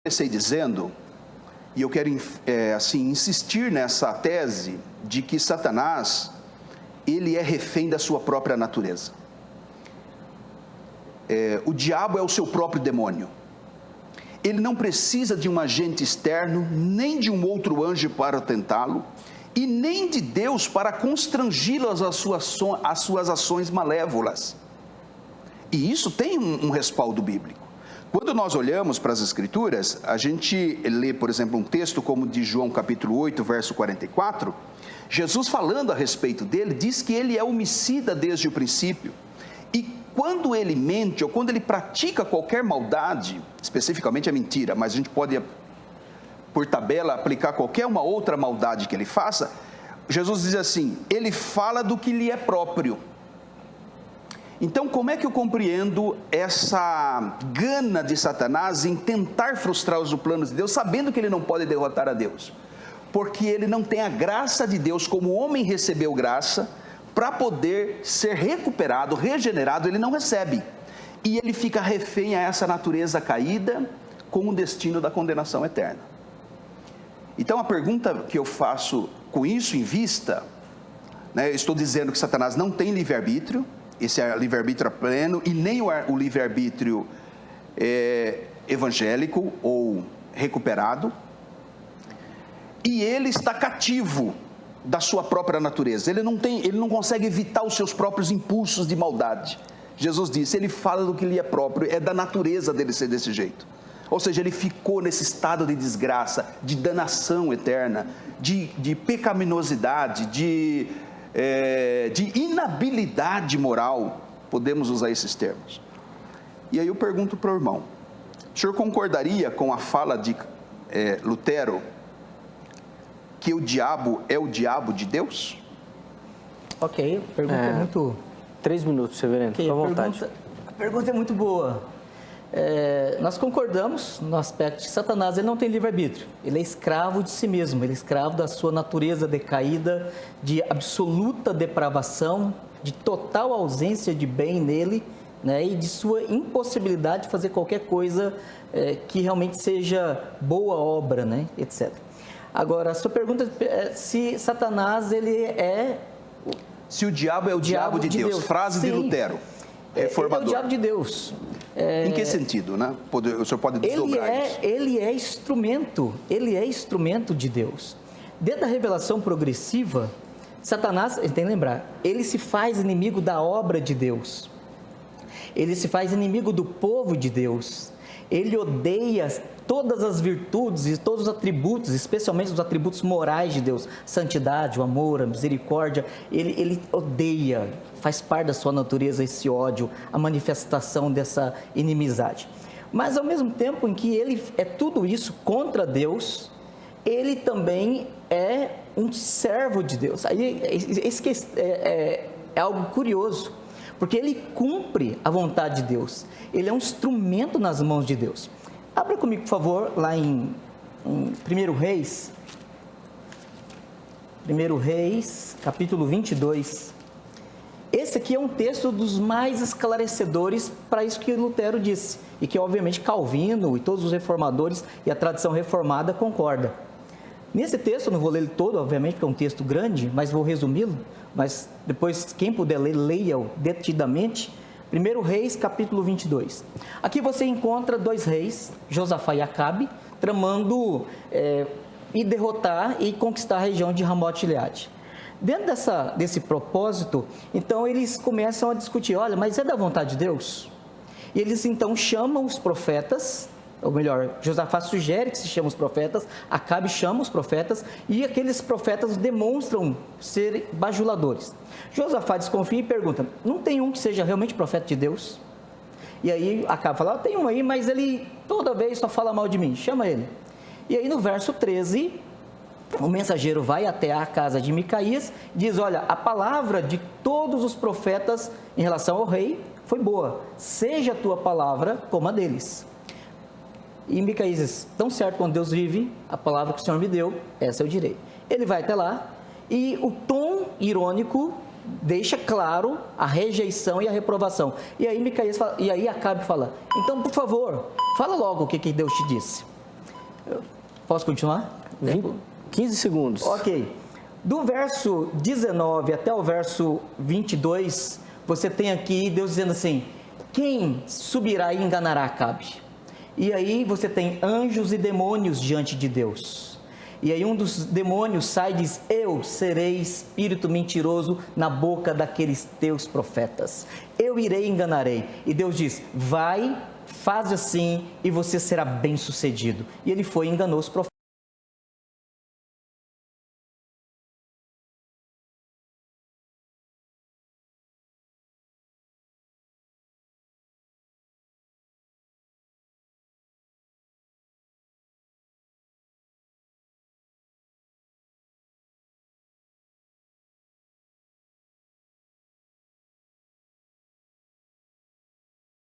comecei dizendo, e eu quero insistir nessa tese de que Satanás, ele é refém da sua própria natureza. O diabo é o seu próprio demônio. Ele não precisa de um agente externo, nem de um outro anjo para tentá-lo, e nem de Deus para constrangi-lo às suas ações malévolas. E isso tem um respaldo bíblico. Quando nós olhamos para as Escrituras, a gente lê, por exemplo, um texto como de João capítulo 8, verso 44, Jesus falando a respeito dele, diz que ele é homicida desde o princípio, e quando ele mente, ou quando ele pratica qualquer maldade, especificamente a mentira, mas a gente pode, por tabela, aplicar qualquer uma outra maldade que ele faça, Jesus diz assim, ele fala do que lhe é próprio. Então, como é que eu compreendo essa gana de Satanás em tentar frustrar os planos de Deus, sabendo que ele não pode derrotar a Deus? Porque ele não tem a graça de Deus, como o homem recebeu graça, para poder ser recuperado, regenerado, ele não recebe. E ele fica refém a essa natureza caída, com o destino da condenação eterna. Então, a pergunta que eu faço com isso em vista, estou dizendo que Satanás não tem livre-arbítrio, esse é livre-arbítrio pleno, e nem o livre-arbítrio evangélico ou recuperado, e ele está cativo da sua própria natureza, ele não consegue evitar os seus próprios impulsos de maldade. Jesus disse, ele fala do que lhe é próprio, é da natureza dele ser desse jeito. Ou seja, ele ficou nesse estado de desgraça, de danação eterna, de pecaminosidade, de inabilidade moral, podemos usar esses termos. E aí eu pergunto para o irmão, o senhor concordaria com a fala de Lutero, que o diabo é o diabo de Deus? Ok, a pergunta é muito... 3 minutos, reverendo, fica à vontade. A pergunta é muito boa. Nós concordamos no aspecto de Satanás, ele não tem livre-arbítrio, ele é escravo de si mesmo, ele é escravo da sua natureza decaída, de absoluta depravação, de total ausência de bem nele, e de sua impossibilidade de fazer qualquer coisa que realmente seja boa obra, etc. Agora, a sua pergunta é se Satanás, ele é... Se o diabo é o diabo de Deus. Frase de Lutero, reformador. Ele é o diabo de Deus. Em que sentido, O senhor pode desdobrar isso? Ele é instrumento de Deus. Dentro da revelação progressiva, Satanás, tem que lembrar, ele se faz inimigo da obra de Deus. Ele se faz inimigo do povo de Deus. Ele odeia todas as virtudes e todos os atributos, especialmente os atributos morais de Deus, santidade, o amor, a misericórdia, ele odeia, faz parte da sua natureza esse ódio, a manifestação dessa inimizade. Mas ao mesmo tempo em que ele é tudo isso contra Deus, ele também é um servo de Deus. Aí, isso é algo curioso, porque ele cumpre a vontade de Deus, ele é um instrumento nas mãos de Deus. Abra comigo, por favor, lá em 1 Reis, capítulo 22. Esse aqui é um texto dos mais esclarecedores para isso que Lutero disse, e que obviamente Calvino e todos os reformadores e a tradição reformada concordam. Nesse texto, eu não vou ler ele todo, obviamente, porque é um texto grande, mas vou resumi-lo, mas depois, quem puder ler, leia-o detidamente. 1 Reis, capítulo 22. Aqui você encontra 2 reis, Josafá e Acabe, tramando e derrotar e conquistar a região de Ramote-Gileade. Dentro desse propósito, então eles começam a discutir, olha, mas é da vontade de Deus? E eles então chamam os profetas, ou melhor, Josafá sugere que se chame os profetas, Acabe chama os profetas, e aqueles profetas demonstram ser bajuladores. Josafá desconfia e pergunta, não tem um que seja realmente profeta de Deus? E aí Acabe fala, tem um aí, mas ele toda vez só fala mal de mim, chama ele. E aí no verso 13, o mensageiro vai até a casa de Micaías, diz, olha, a palavra de todos os profetas em relação ao rei foi boa, seja a tua palavra como a deles. E Micaías diz, tão certo quando Deus vive, a palavra que o Senhor me deu, essa eu direi. Ele vai até lá e o tom irônico deixa claro a rejeição e a reprovação. E aí Micaías fala, e aí Acabe fala, então por favor, fala logo o que Deus te disse. Posso continuar? 15 segundos. Ok. Do verso 19 até o verso 22, você tem aqui Deus dizendo assim: quem subirá e enganará Acabe? E aí você tem anjos e demônios diante de Deus. E aí um dos demônios sai e diz: eu serei espírito mentiroso na boca daqueles teus profetas. Eu irei e enganarei. E Deus diz: vai, faz assim e você será bem sucedido. E ele foi e enganou os profetas.